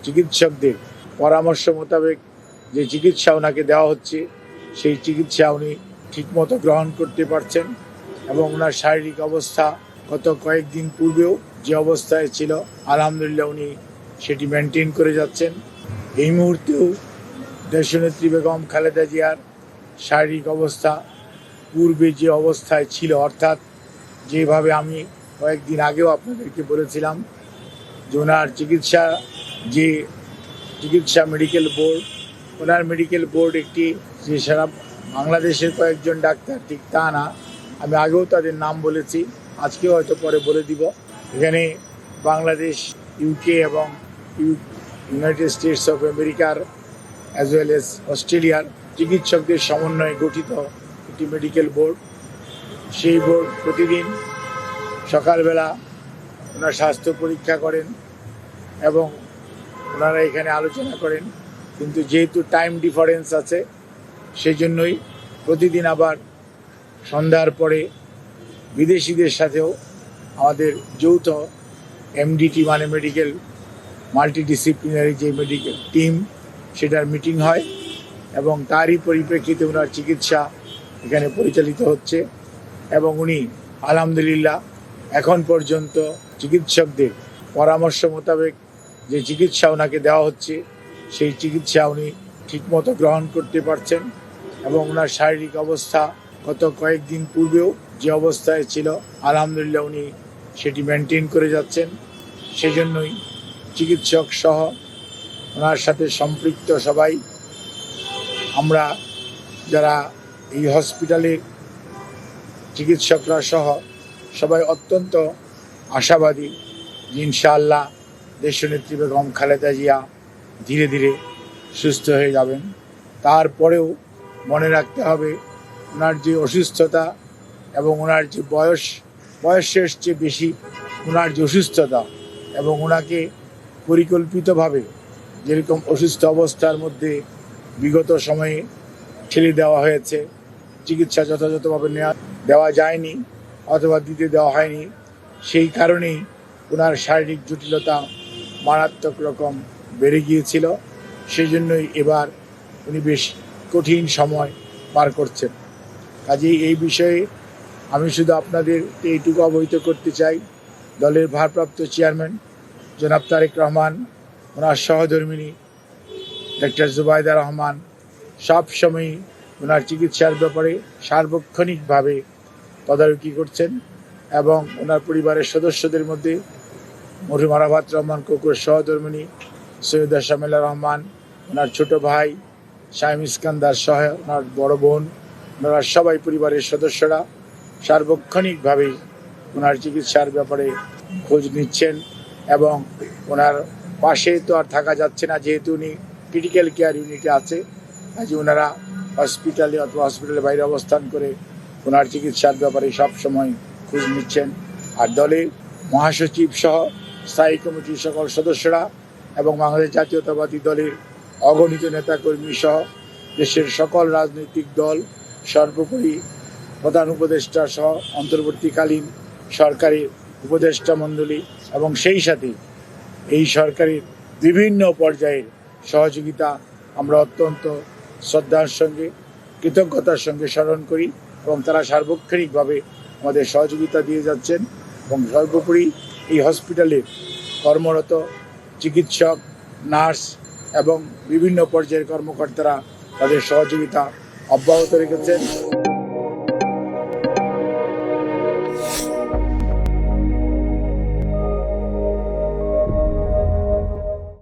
চিকিৎসকদের পরামর্শ মোতাবেক যে চিকিৎসা ওনাকে দেওয়া হচ্ছে সেই চিকিৎসা উনি ঠিকমতো গ্রহণ করতে পারছেন এবং ওনার শারীরিক অবস্থা গত কয়েকদিন পূর্বেও যে অবস্থায় ছিল আলহামদুলিল্লাহ উনি সেটি মেনটেন করে যাচ্ছেন। এই মুহূর্তেও দেশনেত্রী বেগম খালেদা জিয়ার শারীরিক অবস্থা পূর্বে যে অবস্থায় ছিল, অর্থাৎ যেভাবে আমি কয়েকদিন আগেও আপনাদেরকে বলেছিলাম যে ওনার চিকিৎসা মেডিকেল বোর্ড, ওনার মেডিকেল বোর্ড একটি যে সারা বাংলাদেশের কয়েকজন ডাক্তার, ঠিক তা না, আমি আগেও তাদের নাম বলেছি, আজকেও হয়তো পরে বলে দিব। এখানে বাংলাদেশ, ইউকে এবং ইউনাইটেড স্টেটস অফ আমেরিকার অ্যাজ ওয়েল এস অস্ট্রেলিয়ার চিকিৎসকদের সমন্বয়ে গঠিত একটি মেডিকেল বোর্ড। সেই বোর্ড প্রতিদিন সকালবেলা ওনার স্বাস্থ্য পরীক্ষা করেন এবং ওনারা এখানে আলোচনা করেন, কিন্তু যেহেতু টাইম ডিফারেন্স আছে সেই জন্যই প্রতিদিন আবার সন্ধ্যার পরে বিদেশিদের সাথেও আমাদের যৌথ এমডিটি মানে মেডিকেল মাল্টিডিসিপ্লিনারি যে মেডিকেল টিম সেটার মিটিং হয় এবং তারই পরিপ্রেক্ষিতে ওনার চিকিৎসা এখানে পরিচালিত হচ্ছে এবং উনি আলহামদুলিল্লাহ এখন পর্যন্ত চিকিৎসকদের পরামর্শ মোতাবেক যে চিকিৎসা ওনাকে দেওয়া হচ্ছে সেই চিকিৎসা উনি ঠিকমতো গ্রহণ করতে পারছেন এবং ওনার শারীরিক অবস্থা গত কয়েকদিন পূর্বেও যে অবস্থায় ছিল আলহামদুলিল্লাহ উনি সেটি মেনটেন করে যাচ্ছেন। সেজন্যই চিকিৎসক সহ ওনার সাথে সম্পৃক্ত সবাই, আমরা যারা এই হসপিটালের চিকিৎসকরা সহ সবাই অত্যন্ত আশাবাদী যে ইনশাআল্লাহ দেশনেত্রী বেগম খালেদা জিয়া ধীরে ধীরে সুস্থ হয়ে যাবেন। তারপরেও মনে রাখতে হবে ওনার যে অসুস্থতা এবং ওনার যে বয়সের চেয়ে বেশি ওনার যে অসুস্থতা এবং ওনাকে পরিকল্পিতভাবে যেরকম অসুস্থ অবস্থার মধ্যে বিগত সময়ে ঠেলে দেওয়া হয়েছে, চিকিৎসা যথাযথভাবে দেওয়া যায়নি অথবা দিতে দেওয়া হয়নি, সেই কারণেই ওনার শারীরিক জটিলতা মারাত্মক রকম বেড়ে গিয়েছিল। সেই জন্যই এবার উনি বেশ কঠিন সময় পার করছেন। কাজেই এই বিষয়ে আমি শুধু আপনাদের এইটুকু অবহিত করতে চাই, দলের ভারপ্রাপ্ত চেয়ারম্যান জনাব তারেক রহমান, ওনার সহধর্মিণী ডক্টর জুবাইদা রহমান সবসময়ই ওনার চিকিৎসার ব্যাপারে সার্বক্ষণিকভাবে তদারকি করছেন এবং ওনার পরিবারের সদস্যদের মধ্যে মরহুম আরাফাত রহমান কোকোর সহধর্মিণী সৈয়দা শামিলা রহমান, ওনার ছোট ভাই শাইম ইস্কান্দার সহ ওনার বড় বোন, ওনারা সবাই পরিবারের সদস্যরা সার্বক্ষণিকভাবেই ওনার চিকিৎসার ব্যাপারে খোঁজ নিচ্ছেন এবং ওনার পাশে তো আর থাকা যাচ্ছে না, যেহেতু উনি ক্রিটিক্যাল কেয়ার ইউনিটে আছে, আজ ওনারা হসপিটালে অথবা হসপিটালের বাইরে অবস্থান করে ওনার চিকিৎসার ব্যাপারে সবসময় খোঁজ নিচ্ছেন। আর দলের মহাসচিব সহ স্থায়ী কমিটির সকল সদস্যরা এবং বাংলাদেশ জাতীয়তাবাদী দলের অগণিত নেতাকর্মী সহ দেশের সকল রাজনৈতিক দল, সর্বোপরি প্রধান উপদেষ্টা সহ অন্তর্বর্তীকালীন সরকারের উপদেষ্টা মণ্ডলী এবং সেই সাথে এই সরকারের বিভিন্ন পর্যায়ের সহযোগিতা আমরা অত্যন্ত শ্রদ্ধার সঙ্গে কৃতজ্ঞতার সঙ্গে স্মরণ করি এবং তারা সার্বক্ষণিকভাবে আমাদের সহযোগিতা দিয়ে যাচ্ছেন এবং সর্বোপরি এই হসপিটালে কর্মরত চিকিৎসক, নার্স এবং বিভিন্ন পর্যায়ের কর্মকর্তারা তাদের সহযোগিতা অব্যাহত রেখেছেন।